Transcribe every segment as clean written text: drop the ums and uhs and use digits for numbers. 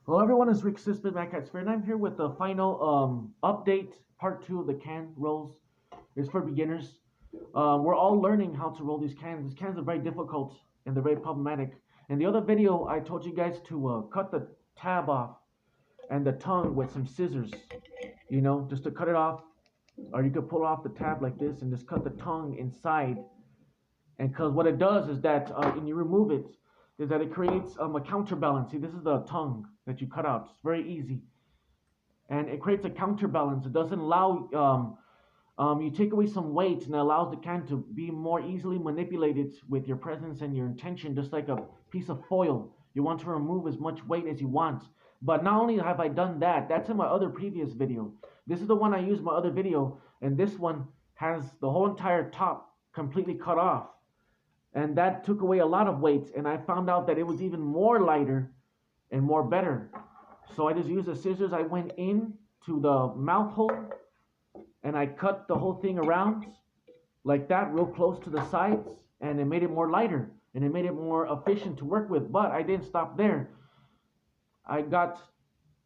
Hello everyone, it's Rick Sispin back at Sphere, and I'm here with the final update, part 2 of the can rolls. It's for beginners. We're all learning how to roll these cans. These cans are very difficult and they're very problematic. In the other video, I told you guys to cut the tab off and the tongue with some scissors, just to cut it off. Or you could pull off the tab like this and just cut the tongue inside. And because what it does is that when you remove it, is that it creates a counterbalance. See, this is the tongue that you cut out. It's very easy. And it creates a counterbalance. It doesn't allow, you take away some weight and it allows the can to be more easily manipulated with your presence and your intention, just like a piece of foil. You want to remove as much weight as you want. But not only have I done that, that's in my other previous video. This is the one I used in my other video, and this one has the whole entire top completely cut off. And that took away a lot of weight, and I found out that it was even more lighter and more better. So I just used the scissors. I went in to the mouth hole and I cut the whole thing around like that, real close to the sides, and it made it more lighter and it made it more efficient to work with. But I didn't stop there. I got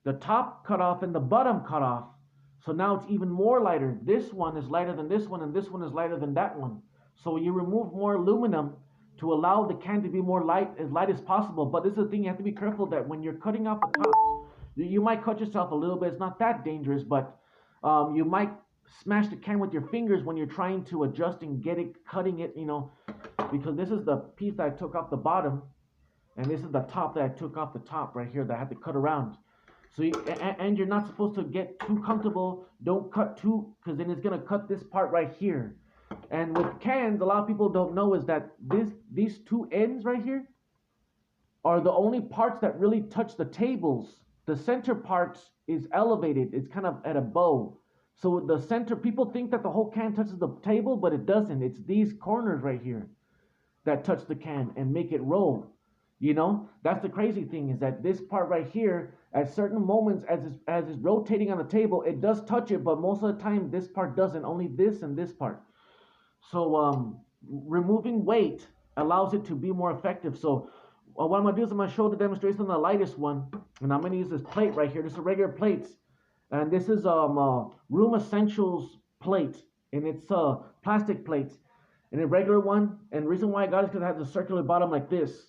the top cut off and the bottom cut off, so now it's even more lighter. This one is lighter than this one, and this one is lighter than that one. So you remove more aluminum to allow the can to be more light as possible. But this is the thing, you have to be careful that when you're cutting out the tops, you might cut yourself a little bit. It's not that dangerous, but you might smash the can with your fingers when you're trying to adjust and get it, cutting it, because this is the piece that I took off the bottom, and this is the top that I took off the top right here that I had to cut around. So and you're not supposed to get too comfortable. Don't cut too, because then it's gonna cut this part right here. And with cans, a lot of people don't know is that these two ends right here are the only parts that really touch the tables. The center part is elevated. It's kind of at a bow. So the center, people think that the whole can touches the table, but it doesn't. It's these corners right here that touch the can and make it roll. That's the crazy thing, is that this part right here, at certain moments as it's rotating on the table, it does touch it, but most of the time this part doesn't, only this and this part. So removing weight allows it to be more effective. So what I'm going to do is I'm going to show the demonstration on the lightest one, and I'm going to use this plate right here. This is a regular plate, and this is Room Essentials plate, and it's plastic plate. And a regular one, and the reason why I got it is because it has a circular bottom like this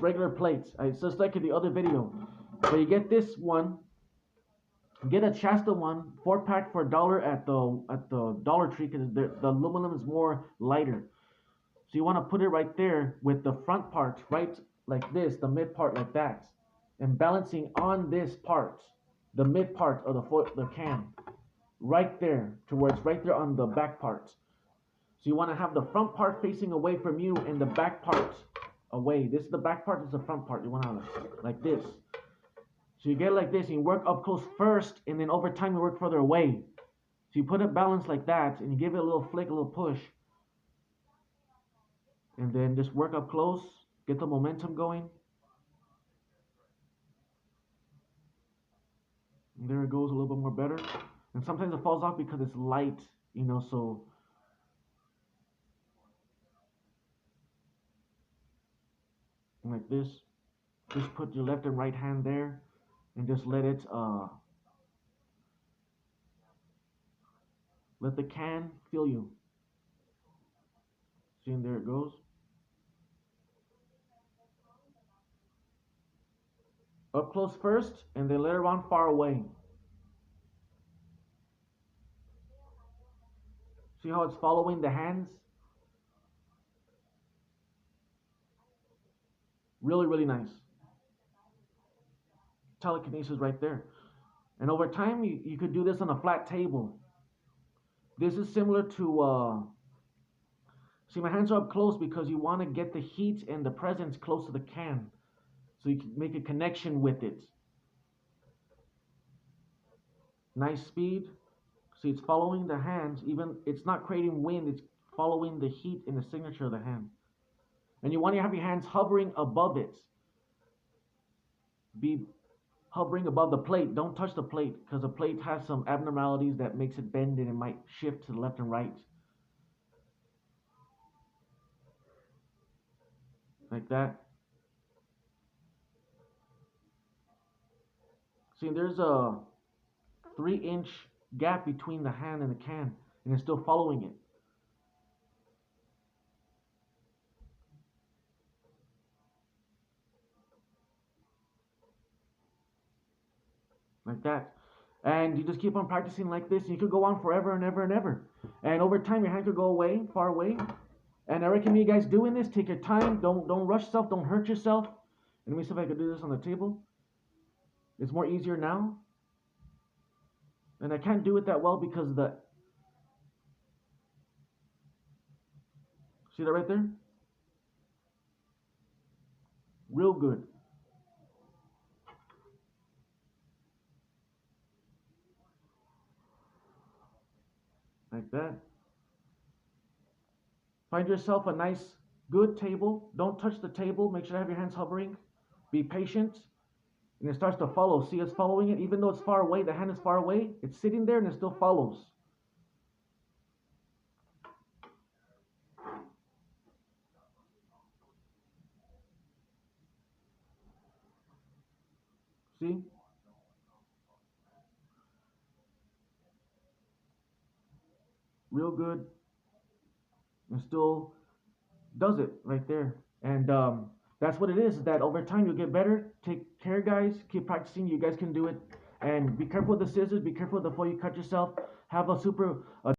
regular plate. It's just like in the other video. So you get this one, get a Shasta one, 4-pack for $1 at the Dollar Tree, because the aluminum is more lighter. So you want to put it right there with the front part right like this, the mid part like that, and balancing on this part, the mid part of the can, right there, to where it's right there on the back part. So you want to have the front part facing away from you and the back part away. This is the back part, this is the front part. You want to have it like this. So you get it like this, and you work up close first, and then over time you work further away. So you put it balanced like that, and you give it a little flick, a little push. And then just work up close, get the momentum going. And there it goes, a little bit more better. And sometimes it falls off because it's light, so... like this, just put your left and right hand there and just let it let the can feel you. See, and there it goes. Up close first, and then later on far away. See how it's following the hands? Really, really nice. Telekinesis right there. And over time, you could do this on a flat table. This is similar to, see, my hands are up close because you want to get the heat and the presence close to the can, so you can make a connection with it. Nice speed. See, it's following the hands. Even, it's not creating wind, it's following the heat and the signature of the hand. And you want to have your hands hovering above it. Be hovering above the plate. Don't touch the plate, because the plate has some abnormalities that makes it bend and it might shift to the left and right. Like that. See, there's a 3-inch gap between the hand and the can, and it's still following it. Like that. And you just keep on practicing like this. You could go on forever and ever and ever. And over time, your hand could go away, far away. And I recommend you guys doing this. Take your time. Don't rush yourself. Don't hurt yourself. And let me see if I can do this on the table. It's more easier now. And I can't do it that well because of the... See that right there? Real good. Like that. Find yourself a nice, good table. Don't touch the table. Make sure you have your hands hovering. Be patient. And it starts to follow. See, it's following it. Even though it's far away, the hand is far away. It's sitting there and it still follows. See? Real good. And still does it right there. And that's what it is. That over time you'll get better. Take care, guys. Keep practicing. You guys can do it. And be careful with the scissors. Be careful before you cut yourself. Have a